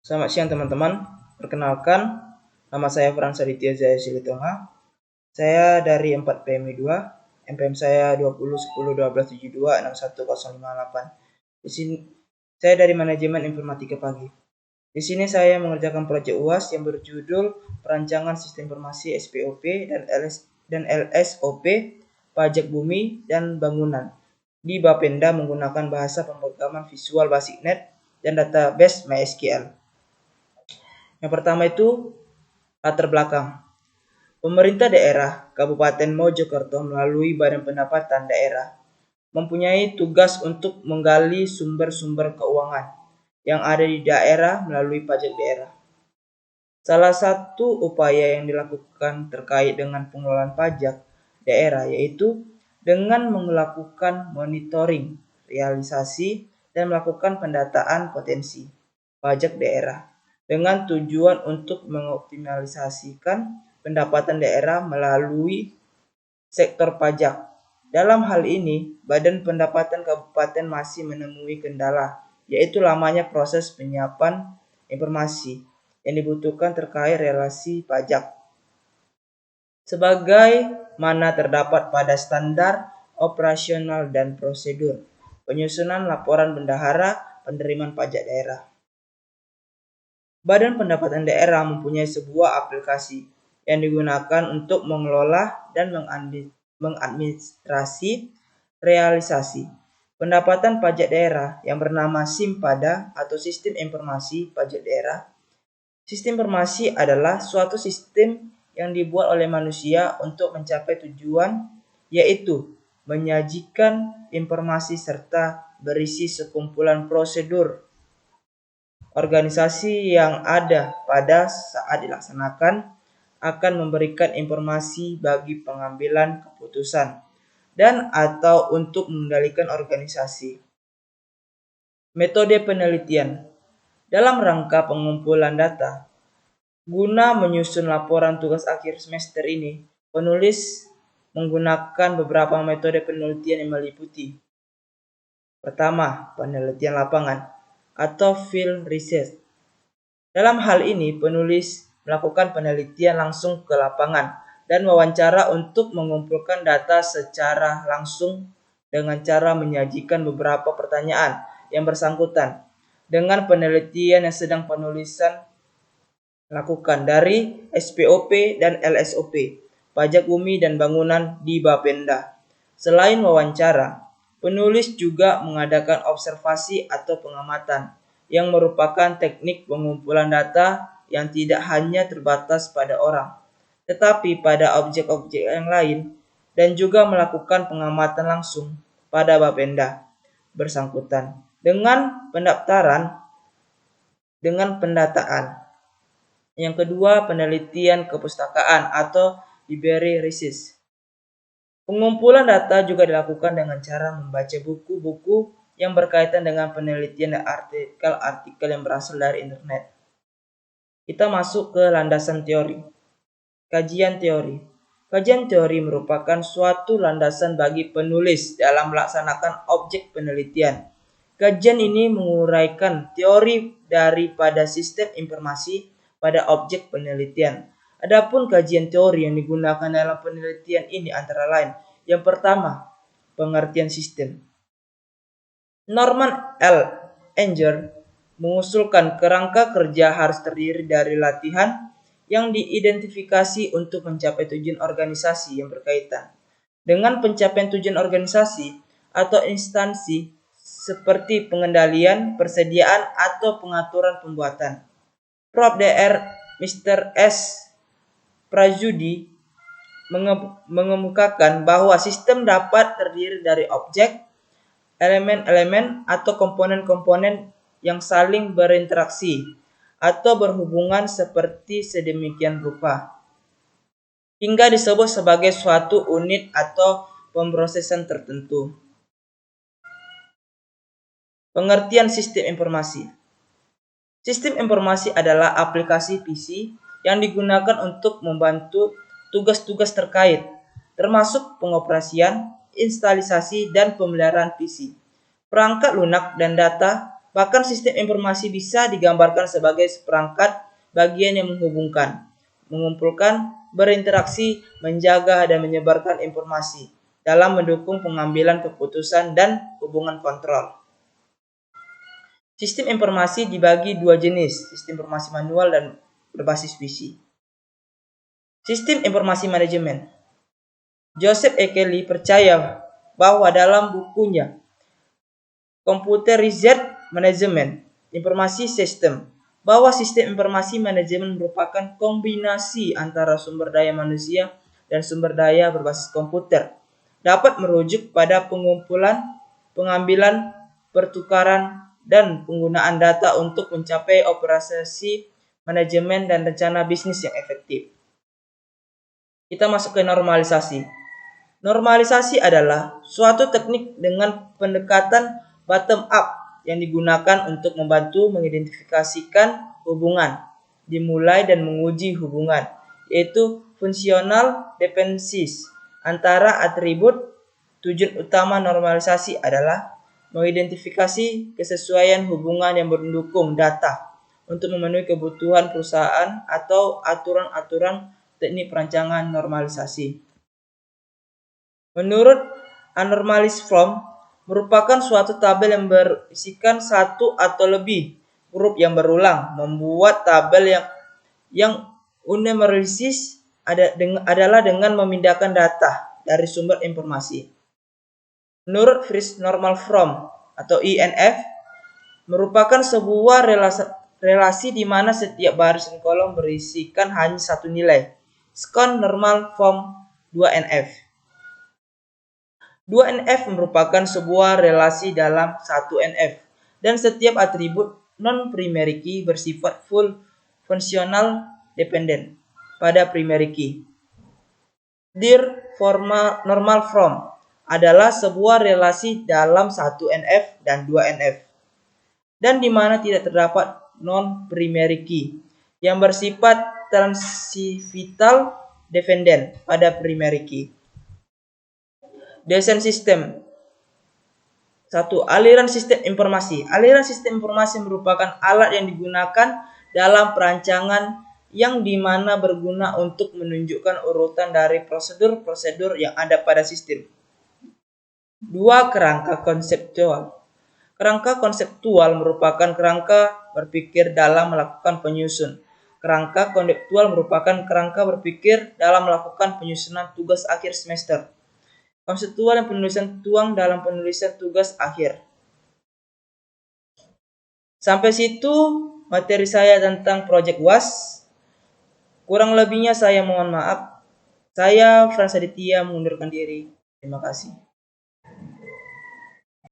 Selamat siang teman-teman. Perkenalkan, nama saya Frans Aditya Jaya Silitonga. Saya dari 4 PMI 2. MPM saya 201012726108. Di sini saya dari Manajemen Informatika Pagi. Di sini saya mengerjakan proyek UAS yang berjudul Perancangan Sistem Informasi SPOP dan LSOP Pajak Bumi dan Bangunan di Bapenda menggunakan bahasa pemrograman Visual Basic Net dan database MySQL. Yang pertama itu latar belakang. Pemerintah daerah Kabupaten Mojokerto melalui Badan Pendapatan Daerah mempunyai tugas untuk menggali sumber-sumber keuangan yang ada di daerah melalui pajak daerah. Salah satu upaya yang dilakukan terkait dengan pengelolaan pajak daerah yaitu dengan melakukan monitoring, realisasi, dan melakukan pendataan potensi pajak daerah dengan tujuan untuk mengoptimalisasikan pendapatan daerah melalui sektor pajak. Dalam hal ini, Badan Pendapatan Kabupaten masih menemui kendala, yaitu lamanya proses penyiapan informasi yang dibutuhkan terkait relasi pajak. Sebagaimana terdapat pada standar operasional dan prosedur penyusunan laporan bendahara penerimaan pajak daerah. Badan Pendapatan Daerah mempunyai sebuah aplikasi yang digunakan untuk mengelola dan mengadministrasi realisasi pendapatan pajak daerah yang bernama SIMPADA atau Sistem Informasi Pajak Daerah. Sistem informasi adalah suatu sistem yang dibuat oleh manusia untuk mencapai tujuan, yaitu menyajikan informasi serta berisi sekumpulan prosedur organisasi yang ada pada saat dilaksanakan akan memberikan informasi bagi pengambilan keputusan dan atau untuk mengendalikan organisasi. Metode penelitian dalam rangka pengumpulan data. Guna menyusun laporan tugas akhir semester ini, penulis menggunakan beberapa metode penelitian yang meliputi. Pertama, penelitian lapangan atau field research. Dalam hal ini, penulis melakukan penelitian langsung ke lapangan dan wawancara untuk mengumpulkan data secara langsung dengan cara menyajikan beberapa pertanyaan yang bersangkutan dengan penelitian yang sedang penulisan lakukan dari SPOP dan LSOP, pajak bumi dan bangunan di Bapenda. Selain wawancara, penulis juga mengadakan observasi atau pengamatan yang merupakan teknik pengumpulan data yang tidak hanya terbatas pada orang, tetapi pada objek-objek yang lain dan juga melakukan pengamatan langsung pada Bapenda bersangkutan dengan pendataan. Yang kedua, penelitian kepustakaan atau library research. Pengumpulan data juga dilakukan dengan cara membaca buku-buku yang berkaitan dengan penelitian dan artikel-artikel yang berasal dari internet. Kita masuk ke landasan teori. Kajian teori. Kajian teori merupakan suatu landasan bagi penulis dalam melaksanakan objek penelitian. Kajian ini menguraikan teori daripada sistem informasi pada objek penelitian. Adapun kajian teori yang digunakan dalam penelitian ini antara lain. Yang pertama, pengertian sistem. Norman L. Enger mengusulkan kerangka kerja harus terdiri dari latihan yang diidentifikasi untuk mencapai tujuan organisasi yang berkaitan dengan pencapaian tujuan organisasi atau instansi seperti pengendalian, persediaan, atau pengaturan pembuatan. Prof. Dr. Mr. S. Prajudi mengemukakan bahwa sistem dapat terdiri dari objek, elemen-elemen, atau komponen-komponen yang saling berinteraksi atau berhubungan seperti sedemikian rupa, hingga disebut sebagai suatu unit atau pemrosesan tertentu. Pengertian sistem informasi. Sistem informasi adalah aplikasi PC yang digunakan untuk membantu tugas-tugas terkait, termasuk pengoperasian, instalisasi, dan pemeliharaan PC, perangkat lunak dan data Bahkan sistem informasi bisa digambarkan sebagai seperangkat bagian yang menghubungkan, mengumpulkan, berinteraksi, menjaga, dan menyebarkan informasi dalam mendukung pengambilan keputusan dan hubungan kontrol. Sistem informasi dibagi dua jenis, sistem informasi manual dan berbasis visi. Sistem informasi manajemen. Joseph E. Kelly percaya bahwa dalam bukunya Computer Research Management, Informasi Sistem, bahwa sistem informasi manajemen merupakan kombinasi antara sumber daya manusia dan sumber daya berbasis komputer. Dapat merujuk pada pengumpulan, pengambilan, pertukaran, dan penggunaan data untuk mencapai operasi manajemen dan rencana bisnis yang efektif. Kita masuk ke normalisasi. Normalisasi adalah suatu teknik dengan pendekatan bottom up yang digunakan untuk membantu mengidentifikasikan hubungan, dimulai dan menguji hubungan, yaitu functional dependencies antara atribut. Tujuan utama normalisasi adalah mengidentifikasi kesesuaian hubungan yang mendukung data untuk memenuhi kebutuhan perusahaan atau aturan-aturan teknik perancangan normalisasi. Menurut Anormalist Form, merupakan suatu tabel yang berisikan satu atau lebih huruf yang berulang. Membuat tabel yang unormalisis adalah dengan memindahkan data dari sumber informasi. Menurut First Normal Form atau INF, merupakan sebuah relasi di mana setiap baris dan kolom berisikan hanya satu nilai. Second Normal Form 2NF. 2NF merupakan sebuah relasi dalam 1NF, dan setiap atribut non-primary key bersifat full functional dependent pada primary key. Dir normal form adalah sebuah relasi dalam 1NF dan 2NF, dan di mana tidak terdapat non-primary key yang bersifat transivital dependent pada primary key. Desain sistem. 1. Aliran sistem informasi. Aliran sistem informasi merupakan alat yang digunakan dalam perancangan yang dimana berguna untuk menunjukkan urutan dari prosedur-prosedur yang ada pada sistem. 2. Kerangka konseptual. Kerangka konseptual merupakan kerangka berpikir dalam melakukan penyusun. Kerangka konseptual merupakan kerangka berpikir dalam melakukan penyusunan tugas akhir semester. Konseptual dan penulisan tuang dalam penulisan tugas akhir. Sampai situ materi saya tentang Project UAS. Kurang lebihnya saya mohon maaf. Saya Frans Aditya mengundurkan diri. Terima kasih.